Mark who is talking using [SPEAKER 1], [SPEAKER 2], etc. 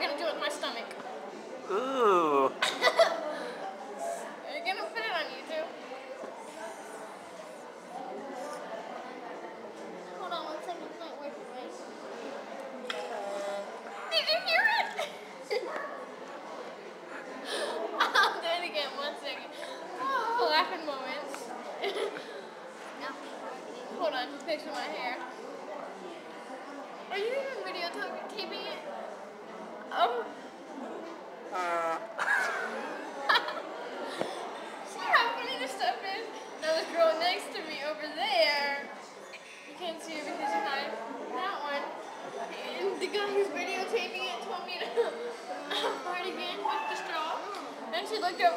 [SPEAKER 1] gonna do it with my stomach.
[SPEAKER 2] Ooh.
[SPEAKER 1] Are you gonna put it on YouTube? Hold on 1 second, it's not working right. Did you hear it? I'll do it again, 1 second. Oh, laughing moments. Hold on, just fixing my hair. Are you even videotaping it? Oh. See how funny this stuff is? Now this girl next to me over there. You can't see her because she's hiding. That one. And the guy who's videotaping it told me to fart again with the straw. Then she looked over.